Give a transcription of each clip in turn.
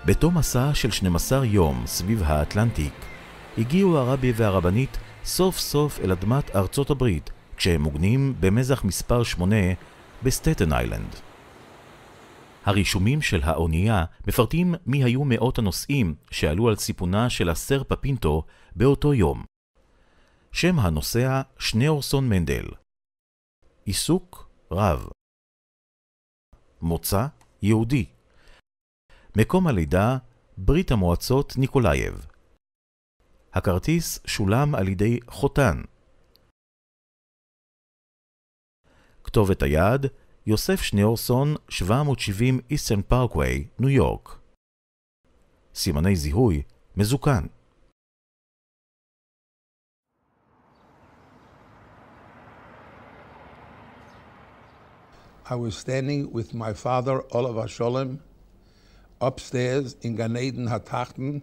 בתום מסע של 12 יום סביב האטלנטיק, הגיעו הרבי והרבנית סוף סוף אל אדמת ארצות הברית, כשהם מוגנים במזח מספר 8 בסטטן איילנד. הרישומים של האונייה מפרטים מי היו מאות הנוסעים שעלו על סיפונה של הסרפה פינטו באותו יום. שם הנוסע שניאורסון מנדל. עיסוק רב. מוצא יהודי. מקום הלידה ברית המועצות ניקולייב. הכרטיס שולם על ידי חותן. כתובת היעד יוסף שניאורסון 770 איסטרן פארקווי, ניו יורק. סימני זיהוי מזוקן. I was standing with my father, Olav Hasholem, upstairs in Gan Eden HaTachten,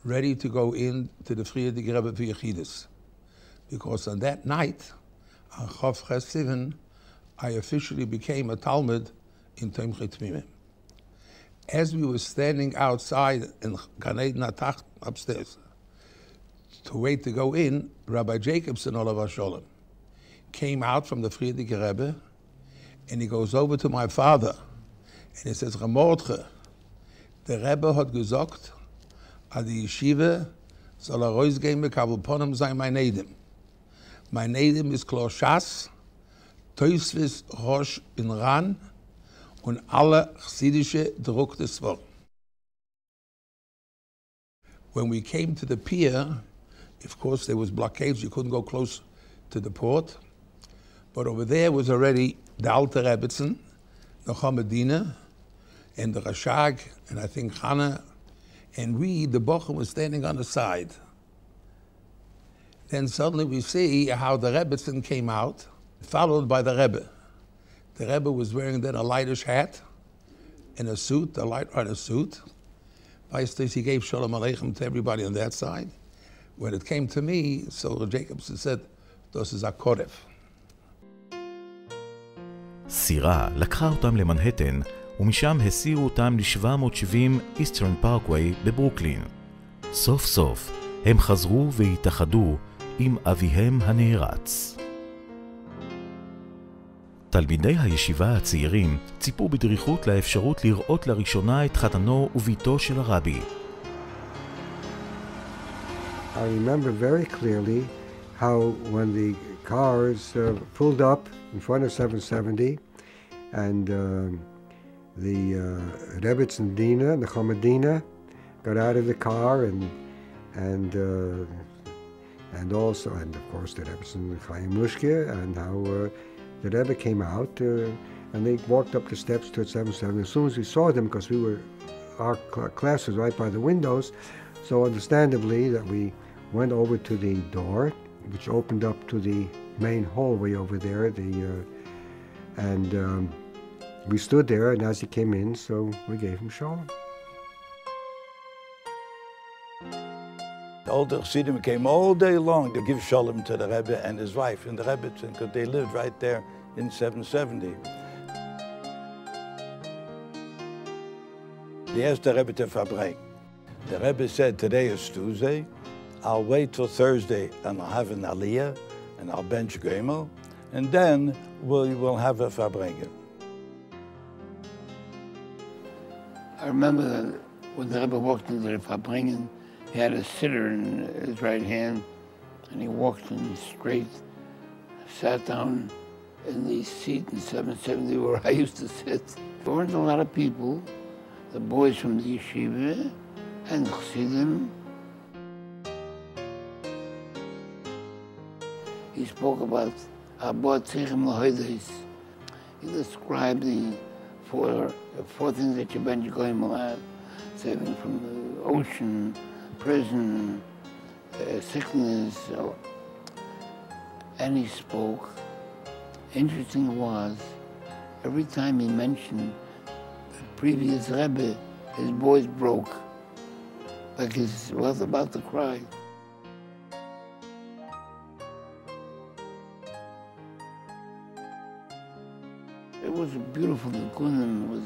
ready to go in to the Frierdiker Rebbe for Yechidus. Because on that night, on Chof Ches Sivan, I officially became a Talmud in Tomchei Tmimim. As we were standing outside in Gan Eden HaTachten upstairs to wait to go in, Rabbi Jacobson, Olav Hasholem, came out from the Frierdiker Rebbe, and he goes over to my father, and he says, Ramordche, the Rebbe hat gesagt, at the yeshiva soll rausgehen mit Kabelponim sein mein Nedim. Mein Nedim ist Klar Shas, Tosfos Rosh in Ran und alle chassidische druckte Svar. When we came to the pier, of course there was blockades, you couldn't go close to the port, but over there was already the Alter Rebbetzin, the Chamadina, and the Rashag, and I think Chana, and we, the Bochum, was standing on the side. Then suddenly we see how the Rebbetzin came out, followed by the Rebbe. The Rebbe was wearing then a lightish hat and a suit, a light on a suit. Vice he gave Shalom Aleichem to everybody on that side. When it came to me, so Jacobson said, "Das is a koref." סירה לקחה אותם למנהטן, ומשם הסירו אותם ל-770 איסטרן פארקווי בברוקלין. סוף סוף הם חזרו והתאחדו עם אביהם הנערץ. תלמידי הישיבה הצעירים ציפו בדריכות לאפשרות לראות לראשונה את חתנו וביתו של הרבי. I remember very clearly how when the cars pulled up in front of 770 and the Rebbetzin Dina, the Chamadina, got out of the car and also, and of course the Rebbetzin Chaim Lushke, and how the Rebbe came out and they walked up the steps to 770. As soon as we saw them, because our class was right by the windows, so understandably that we went over to the door, which opened up to the main hallway over there, and we stood there, and as he came in, so we gave him shalom. The older Chassidim came all day long to give shalom to the Rebbe and his wife in the Rebbetzin, because they lived right there in 770. They asked the Rebbe to farbrengen. The Rebbe said, today is Tuesday, I'll wait till Thursday and I'll have an aliyah and I'll bench Gomel, and then we'll have a farbrengen. I remember that when the Rebbe walked into the farbrengen, he had a sitter in his right hand, and he walked in straight, sat down in the seat in 770 where I used to sit. There weren't a lot of people, the boys from the yeshiva and the Chassidim. He spoke about Abot Tzichem L'Hoides. He described the four things that you bench Goyim will have, saving from the ocean, prison, sickness, and he spoke. Interesting was, every time he mentioned the previous Rebbe, his voice broke, like he was about to cry. It was a beautiful Nikunim,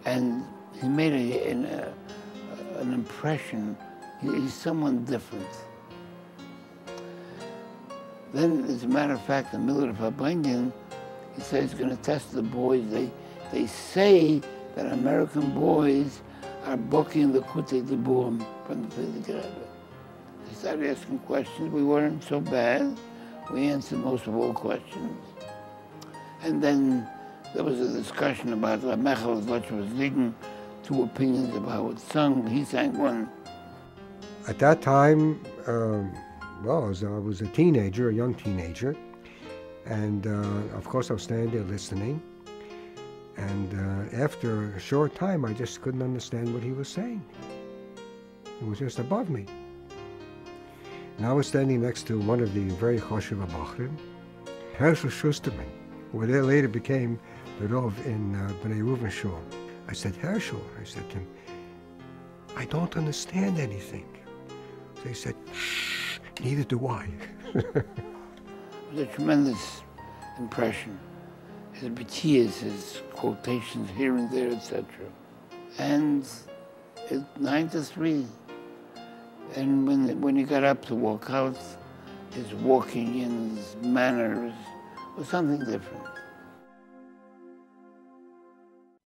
and he made an impression. He's someone different. Then, as a matter of fact, the Miller Farbrengen, he said he's going to test the boys. They say that American boys are booking the Kute Diburim from the Frierdiker Rebbe. They started asking questions. We weren't so bad. We answered most of all questions. And then there was a discussion about Mechel was leading two opinions of how it's sung. He sang one. At that time, well, I was a teenager, a young teenager, and of course I was standing there listening, and after a short time I just couldn't understand what he was saying. It was just above me. And I was standing next to one of the very choshev Bachrim, Herschel Schusterman, who later became the Rov in Bnei Reuven Shul. I said, Herschel, I said to him, I don't understand anything. So he said, shh, neither do I. It was a tremendous impression. His b'tiyas, his quotations here and there, etc. And it's 9-3. And when he got up to walk out, his walking and his manners was something different.